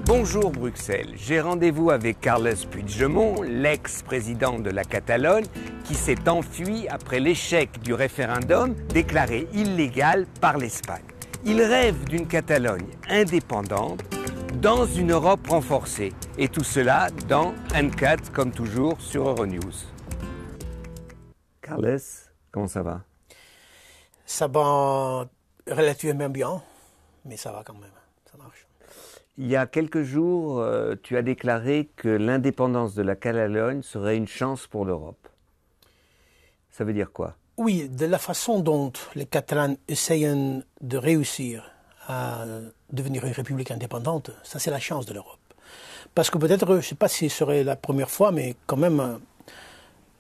Bonjour Bruxelles, j'ai rendez-vous avec Carles Puigdemont, l'ex-président de la Catalogne, qui s'est enfui après l'échec du référendum déclaré illégal par l'Espagne. Il rêve d'une Catalogne indépendante dans une Europe renforcée. Et tout cela dans Uncut, comme toujours, sur Euronews. Carles, comment ça va? Ça va relativement bien, mais ça va quand même, ça marche. Il y a quelques jours, tu as déclaré que l'indépendance de la Catalogne serait une chance pour l'Europe. Ça veut dire quoi? Oui, de la façon dont les Catalans essayent de réussir à devenir une république indépendante, ça c'est la chance de l'Europe. Parce que peut-être, je ne sais pas si ce serait la première fois, mais quand même,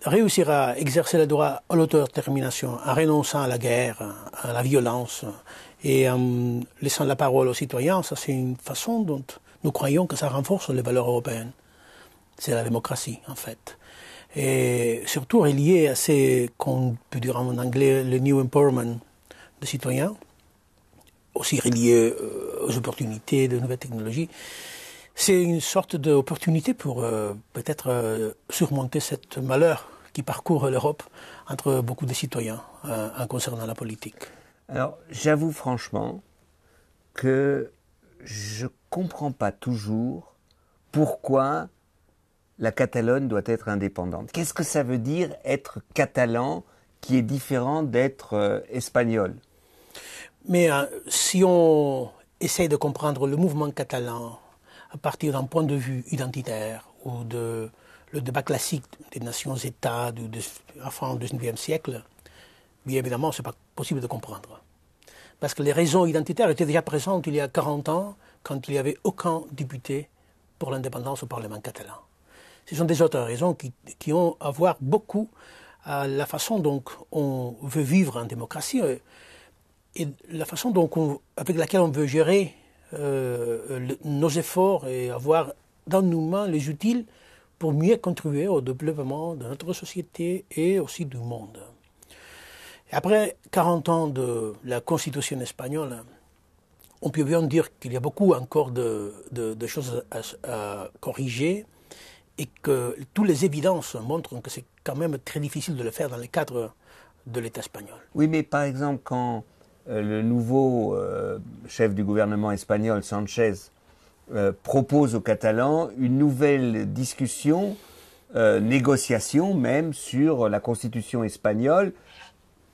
réussir à exercer le droit à l'autodétermination en renonçant à la guerre, à la violence, et en laissant la parole aux citoyens, ça c'est une façon dont nous croyons que ça renforce les valeurs européennes. C'est la démocratie, en fait. Et surtout relié à ce qu'on peut dire en anglais le new empowerment des citoyens, aussi relié aux opportunités de nouvelles technologies. C'est une sorte d'opportunité pour peut-être surmonter cet malheur qui parcourt l'Europe entre beaucoup de citoyens en concernant la politique. Alors, j'avoue franchement que je ne comprends pas toujours pourquoi la Catalogne doit être indépendante. Qu'est-ce que ça veut dire être catalan qui est différent d'être espagnol? Mais si on essaye de comprendre le mouvement catalan à partir d'un point de vue identitaire ou le débat classique des nations-États du fin du XIXe siècle, bien évidemment, ce n'est pas possible de comprendre. Parce que les raisons identitaires étaient déjà présentes il y a 40 ans, quand il n'y avait aucun député pour l'indépendance au Parlement catalan. Ce sont des autres raisons qui ont à voir beaucoup à la façon dont on veut vivre en démocratie et la façon avec laquelle on veut gérer nos efforts et avoir dans nos mains les outils pour mieux contribuer au développement de notre société et aussi du monde. Et après 40 ans de la Constitution espagnole, on peut bien dire qu'il y a beaucoup encore de choses à corriger et que toutes les évidences montrent que c'est quand même très difficile de le faire dans le cadre de l'État espagnol. Oui, mais par exemple, quand le nouveau chef du gouvernement espagnol, Sanchez, propose aux Catalans une nouvelle discussion, négociation même, sur la constitution espagnole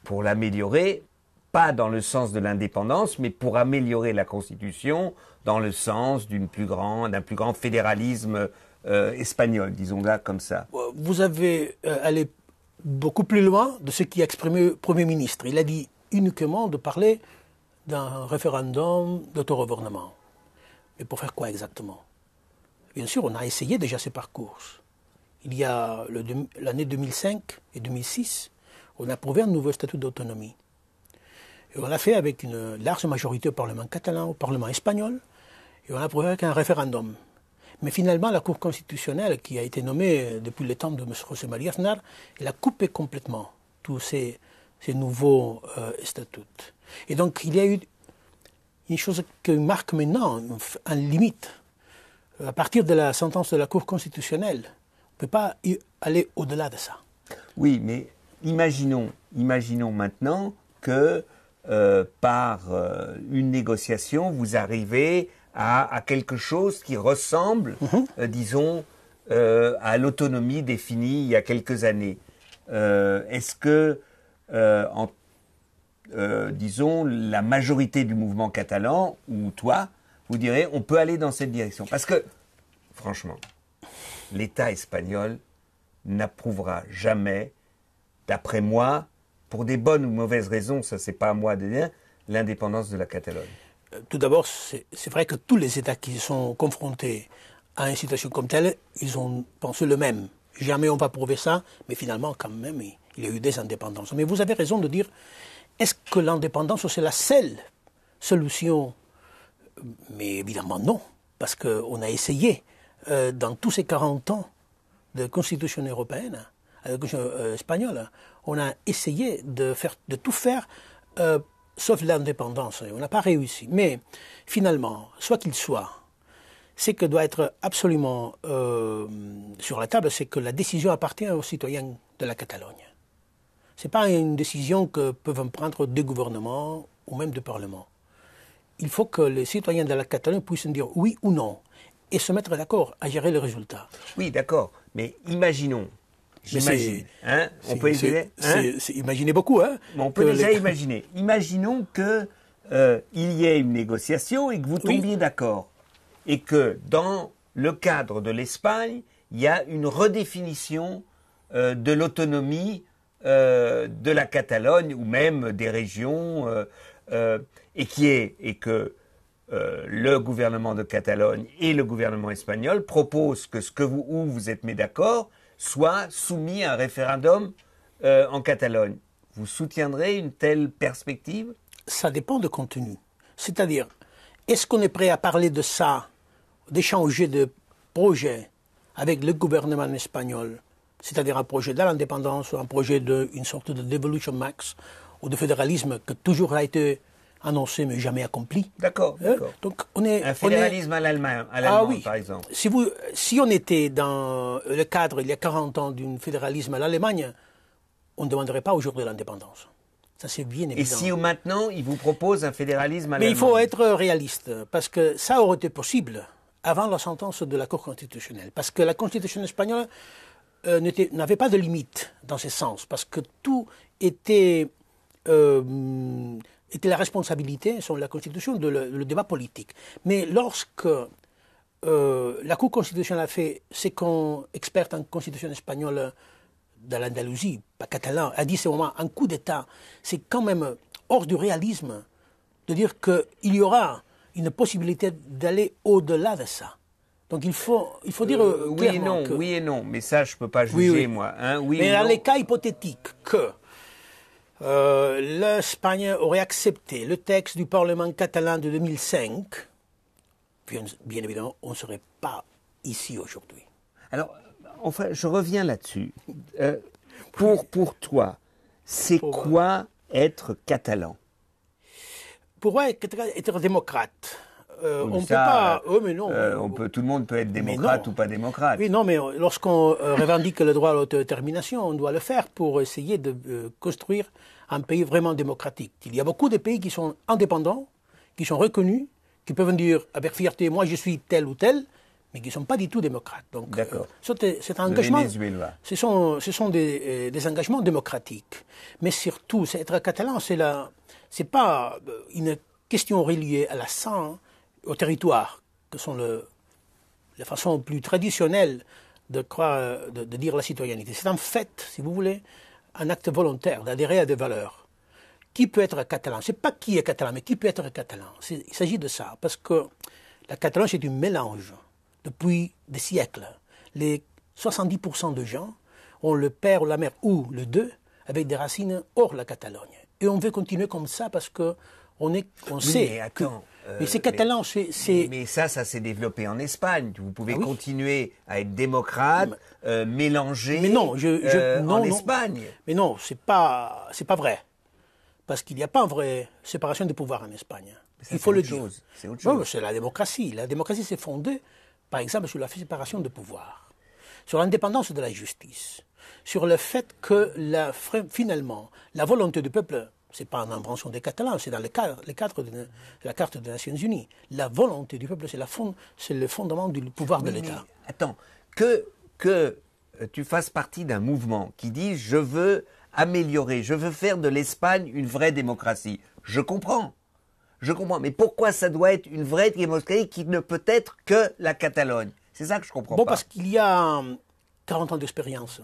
pour l'améliorer, pas dans le sens de l'indépendance, mais pour améliorer la constitution dans le sens d'un plus grand fédéralisme espagnol, disons-là comme ça. Vous avez allé beaucoup plus loin de ce qu'a exprimé le Premier ministre. Il a dit uniquement de parler d'un référendum d'autogouvernement. Mais pour faire quoi exactement? Bien sûr, on a essayé déjà ce parcours. Il y a l'année 2005 et 2006, on a approuvé un nouveau statut d'autonomie. Et on l'a fait avec une large majorité au Parlement catalan, au Parlement espagnol, et on l'a approuvé avec un référendum. Mais finalement, la Cour constitutionnelle, qui a été nommée depuis le temps de M. José María Aznar, elle a coupé complètement tous ces nouveaux statuts. Et donc, il y a eu une chose qui marque maintenant une limite. À partir de la sentence de la Cour constitutionnelle, on ne peut pas aller au-delà de ça. Oui, mais imaginons maintenant que par une négociation, vous arrivez à quelque chose qui ressemble, disons, à l'autonomie définie il y a quelques années. Est-ce que, disons, la majorité du mouvement catalan, ou toi, vous direz, on peut aller dans cette direction? Parce que, franchement, l'État espagnol n'approuvera jamais, d'après moi, pour des bonnes ou mauvaises raisons, ça c'est pas à moi de dire, l'indépendance de la Catalogne. Tout d'abord, c'est vrai que tous les États qui sont confrontés à une situation comme telle, ils ont pensé le même. Jamais on va prouver ça, mais finalement, quand même, il y a eu des indépendances. Mais vous avez raison de dire, est-ce que l'indépendance, c'est la seule solution? Mais évidemment, non. parce qu'on a essayé, dans tous ces 40 ans de constitution européenne, de constitution espagnole, on a essayé de tout faire, sauf l'indépendance. On n'a pas réussi. Mais finalement, soit qu'il soit, ce que doit être absolument sur la table, c'est que la décision appartient aux citoyens de la Catalogne. Ce n'est pas une décision que peuvent prendre des gouvernements ou même des parlements. Il faut que les citoyens de la Catalogne puissent dire oui ou non et se mettre d'accord à gérer le résultat. Oui, d'accord, mais imaginons. J'imagine. Hein, on peut imaginer beaucoup. Hein, on peut déjà imaginer. Imaginons qu'il y ait une négociation et que vous tombiez d'accord. Et que dans le cadre de l'Espagne, il y a une redéfinition de l'autonomie de la Catalogne ou même des régions et que le gouvernement de Catalogne et le gouvernement espagnol proposent que ce que vous êtes mis d'accord soit soumis à un référendum en Catalogne. Vous soutiendrez une telle perspective? Ça dépend du contenu. C'est-à-dire, est-ce qu'on est prêt à parler de ça, d'échanger de projets avec le gouvernement espagnol, c'est-à-dire un projet de l'indépendance ou un projet d'une sorte de devolution max ou de fédéralisme qui toujours a été annoncé mais jamais accompli. D'accord. Donc un fédéralisme à l'Allemagne, oui. Par exemple. Si on était dans le cadre, il y a 40 ans, d'un fédéralisme à l'Allemagne, on ne demanderait pas aujourd'hui l'indépendance. Ça, c'est bien évident. Et si maintenant, il vous propose un fédéralisme à l'Allemagne? Mais il faut être réaliste, parce que ça aurait été possible avant la sentence de la Cour constitutionnelle. Parce que la Constitution espagnole n'avait pas de limite dans ce sens, parce que tout était la responsabilité, sur la Constitution, le débat politique. Mais lorsque la Cour constitutionnelle a fait, c'est qu'un expert en Constitution espagnole de l'Andalousie, pas catalan, a dit à ce moment, un coup d'État, c'est quand même hors du réalisme de dire qu'il y aura une possibilité d'aller au-delà de ça. Donc il faut dire clairement oui et non, mais ça je ne peux pas juger moi. Hein, mais dans les cas hypothétiques que l'Espagne aurait accepté le texte du Parlement catalan de 2005, bien évidemment, on ne serait pas ici aujourd'hui. Alors, enfin, je reviens là-dessus. Pour toi, c'est quoi être catalan? Pour moi, être démocrate. On peut pas. Mais non. Tout le monde peut être démocrate ou pas démocrate. Oui, non, mais lorsqu'on revendique le droit à l'autodétermination, on doit le faire pour essayer de construire un pays vraiment démocratique. Il y a beaucoup de pays qui sont indépendants, qui sont reconnus, qui peuvent dire avec fierté, moi je suis tel ou tel, mais qui ne sont pas du tout démocrates. Donc, c'est un engagement. Ce sont des engagements démocratiques. Mais surtout, être catalan, c'est pas une question reliée à la sang, au territoire, que sont la façon plus traditionnelle de dire la citoyenneté. C'est en fait, si vous voulez, un acte volontaire d'adhérer à des valeurs. Qui peut être catalan? C'est pas qui est catalan, mais qui peut être catalan. Il s'agit de ça, parce que la Catalogne, c'est un mélange depuis des siècles. Les 70% de gens ont le père ou la mère, ou les deux, avec des racines hors la Catalogne. Et on veut continuer comme ça parce que on sait. Mais attends. Mais c'est catalan, Mais ça s'est développé en Espagne. Vous pouvez continuer à être démocrate, mélanger en Espagne. Mais non, c'est pas vrai. Parce qu'il n'y a pas une vraie séparation des pouvoirs en Espagne. Il faut le dire. C'est autre chose. Non, c'est la démocratie. La démocratie s'est fondée, par exemple, sur la séparation des pouvoirs, sur l'indépendance de la justice, sur le fait que finalement, la volonté du peuple, ce n'est pas une invention des Catalans, c'est dans le cadre de la Carte des Nations Unies. La volonté du peuple, c'est le fondement du pouvoir de l'État. Mais attends, que tu fasses partie d'un mouvement qui dit « je veux améliorer, je veux faire de l'Espagne une vraie démocratie ». Je comprends, mais pourquoi ça doit être une vraie démocratie qui ne peut être que la Catalogne? C'est ça que je comprends pas. Parce qu'il y a 40 ans d'expérience.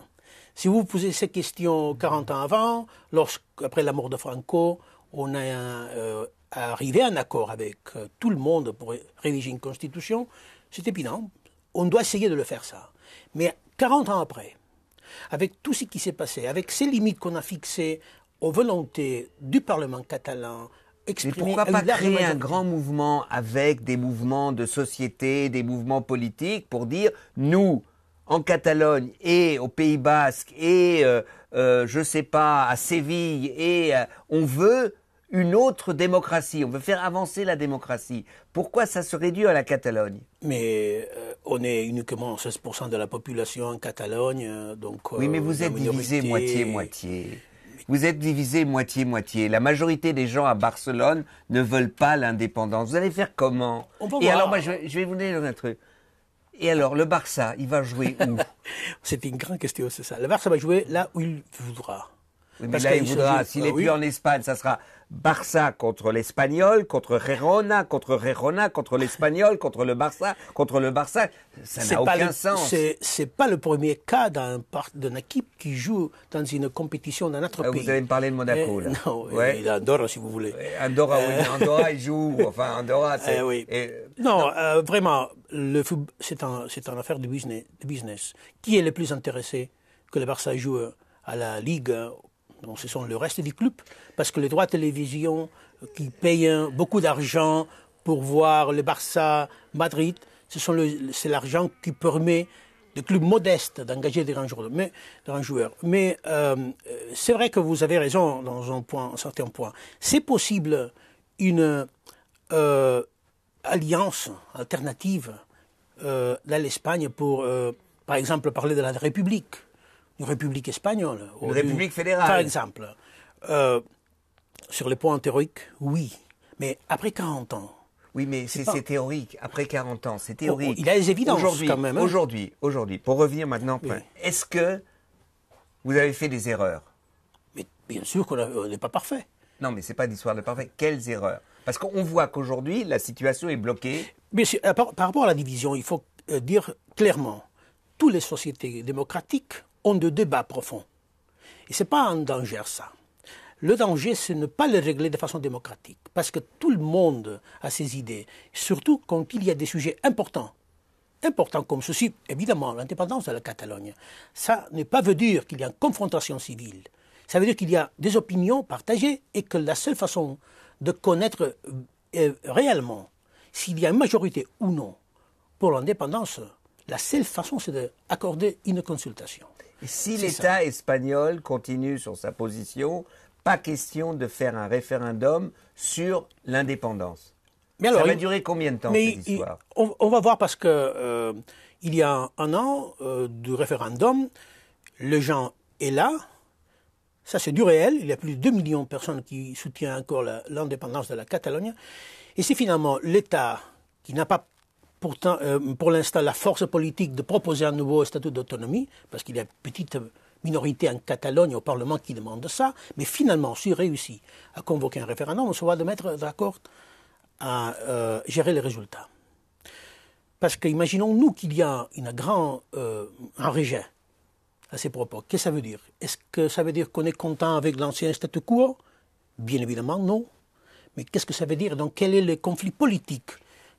Si vous posez ces questions 40 ans avant, après la mort de Franco, on a arrivé à un accord avec tout le monde pour rédiger une constitution, c'est évident. On doit essayer de le faire ça. Mais 40 ans après, avec tout ce qui s'est passé, avec ces limites qu'on a fixées aux volontés du Parlement catalan, exprimer. Mais pourquoi pas créer un grand mouvement avec des mouvements de société, des mouvements politiques pour dire nous, en Catalogne et au Pays Basque et je sais pas à Séville et on veut une autre démocratie, on veut faire avancer la démocratie. Pourquoi ça se réduit à la Catalogne? Mais on est uniquement 16% de la population en Catalogne, donc... Oui, mais vous êtes divisé moitié-moitié. Vous êtes divisé moitié-moitié. La majorité des gens à Barcelone ne veulent pas l'indépendance. Vous allez faire comment? Et alors, moi, je vais vous dire un truc. Et alors, le Barça, il va jouer où? C'est une grande question, c'est ça. Le Barça va jouer là où il voudra. Oui, mais là, il voudra, s'il n'est plus en Espagne, ça sera Barça contre l'Espagnol, contre Girona, contre l'Espagnol, contre le Barça. Ça n'a aucun sens. C'est pas le premier cas d'une équipe qui joue dans une compétition d'un autre pays. Vous allez me parler de Monaco, là. Non, ouais. Andorra, si vous voulez. Andorra, oui. Andorra, il joue. Enfin, Andorra, c'est... Oui. Non, vraiment, le football, c'est une affaire de business. Qui est le plus intéressé que le Barça joue à la Ligue? Donc, ce sont le reste des clubs, parce que les droits de télévision qui payent beaucoup d'argent pour voir le Barça Madrid, c'est l'argent qui permet des clubs modestes d'engager des grands joueurs. Mais c'est vrai que vous avez raison dans un certain point. C'est possible une alliance alternative dans l'Espagne pour, par exemple, parler de la République. Une République espagnole. Une République fédérale. Par exemple. Sur le point théorique, oui. Mais après 40 ans. Oui, mais c'est théorique. Après 40 ans, c'est théorique. Il y a des évidences quand même. Hein. Aujourd'hui, pour revenir maintenant, oui. Est-ce que vous avez fait des erreurs? Mais bien sûr qu'on n'est pas parfait. Non, mais ce n'est pas d'histoire de parfait. Quelles erreurs? Parce qu'on voit qu'aujourd'hui, la situation est bloquée. Mais par rapport à la division, il faut dire clairement, toutes les sociétés démocratiques ont de débats profonds. Et ce n'est pas un danger ça. Le danger, c'est ne pas les régler de façon démocratique. Parce que tout le monde a ses idées. Surtout quand il y a des sujets importants. Importants comme ceci, évidemment, l'indépendance de la Catalogne. Ça ne pas veut dire qu'il y a une confrontation civile. Ça veut dire qu'il y a des opinions partagées et que la seule façon de connaître réellement s'il y a une majorité ou non pour l'indépendance, la seule façon, c'est d'accorder une consultation. Et si l'État espagnol continue sur sa position, pas question de faire un référendum sur l'indépendance. Ça va durer combien de temps, cette histoire? On va voir parce que il y a un an du référendum, le gens est là. Ça, c'est du réel. Il y a plus de 2 millions de personnes qui soutiennent encore l'indépendance de la Catalogne. Et c'est finalement l'État qui n'a pas pourtant, pour l'instant, la force politique de proposer un nouveau statut d'autonomie, parce qu'il y a une petite minorité en Catalogne au Parlement qui demande ça, mais finalement, s'il réussit à convoquer un référendum, on se va de mettre d'accord à gérer les résultats. Parce qu'imaginons-nous qu'il y a un rejet à ces propos. Qu'est-ce que ça veut dire? Est-ce que ça veut dire qu'on est content avec l'ancien statu quo? Bien évidemment, non. Mais qu'est-ce que ça veut dire? Donc, quel est le conflit politique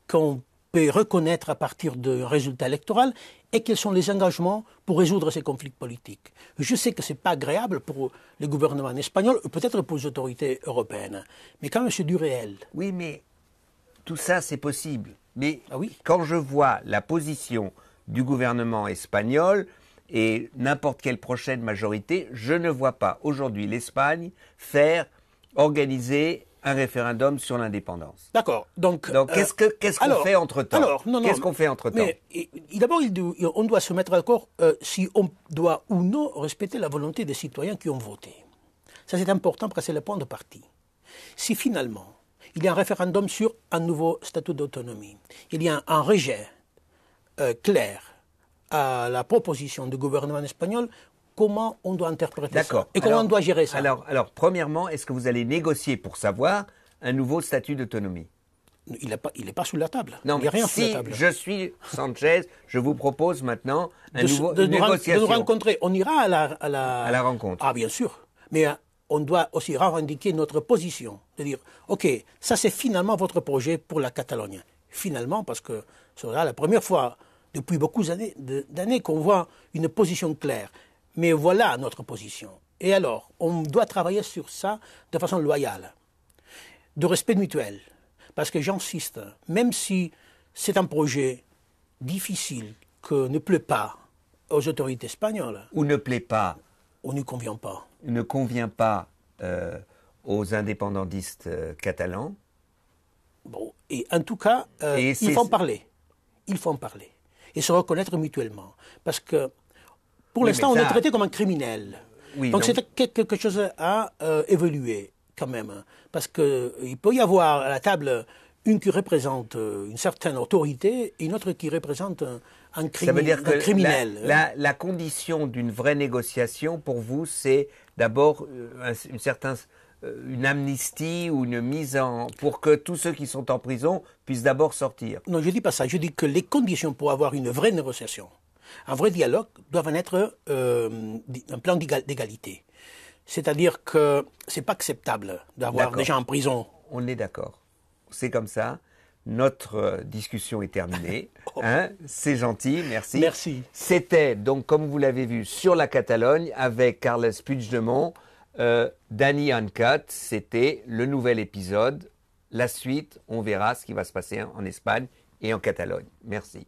qu'on peut reconnaître à partir d'un résultat électoral et quels sont les engagements pour résoudre ces conflits politiques? Je sais que ce n'est pas agréable pour le gouvernement espagnol, ou peut-être pour les autorités européennes, mais quand même c'est du réel. Oui, mais tout ça c'est possible. Mais oui. Quand je vois la position du gouvernement espagnol et n'importe quelle prochaine majorité, je ne vois pas aujourd'hui l'Espagne organiser un référendum sur l'indépendance. D'accord. Donc qu'est-ce qu'on fait entre-temps? Qu'est-ce qu'on fait entre-temps? D'abord, on doit se mettre d'accord si on doit ou non respecter la volonté des citoyens qui ont voté. Ça, c'est important parce que c'est le point de partie. Si finalement, il y a un référendum sur un nouveau statut d'autonomie, il y a un rejet clair à la proposition du gouvernement espagnol, comment on doit interpréter ça? Et comment on doit gérer ça? Alors, premièrement, est-ce que vous allez négocier pour savoir un nouveau statut d'autonomie? Il n'est pas sous la table. Non, il n'y a rien si sous la table. Je suis Sanchez, je vous propose maintenant une négociation. De nous rencontrer. On ira à la rencontre. Ah, bien sûr. Mais on doit aussi revendiquer notre position. De dire, OK, ça c'est finalement votre projet pour la Catalogne. Finalement, parce que ce sera la première fois depuis beaucoup d'années qu'on voit une position claire. Mais voilà notre position. Et alors, on doit travailler sur ça de façon loyale. de respect mutuel. Parce que j'insiste, même si c'est un projet difficile, que ne plaît pas aux autorités espagnoles, Ou ne plaît pas, on ne convient pas. ne convient pas aux indépendantistes catalans. Bon, et en tout cas, Et il c'est- faut en parler. Il faut en parler. Et se reconnaître mutuellement. Parce que, pour Oui, l'instant, mais on ça- est traité comme un criminel. Oui, donc, donc- c'est quelque chose à évaluer, quand même. Parce qu'il peut y avoir à la table une qui représente une certaine autorité et une autre qui représente un Ça veut dire que criminel. la condition d'une vraie négociation, pour vous, c'est d'abord une amnistie ou une mise en... pour que tous ceux qui sont en prison puissent d'abord sortir. Non, je ne dis pas ça. Je dis que les conditions pour avoir une vraie négociation, un vrai dialogue, doivent être un plan d'égalité. C'est-à-dire que ce n'est pas acceptable d'avoir D'accord. des gens en prison. On est d'accord. C'est comme ça. Notre discussion est terminée. Hein, c'est gentil, merci. Merci. C'était donc, comme vous l'avez vu, sur la Catalogne avec Carles Puigdemont, Dany Uncut. C'était le nouvel épisode. La suite, on verra ce qui va se passer en Espagne et en Catalogne. Merci.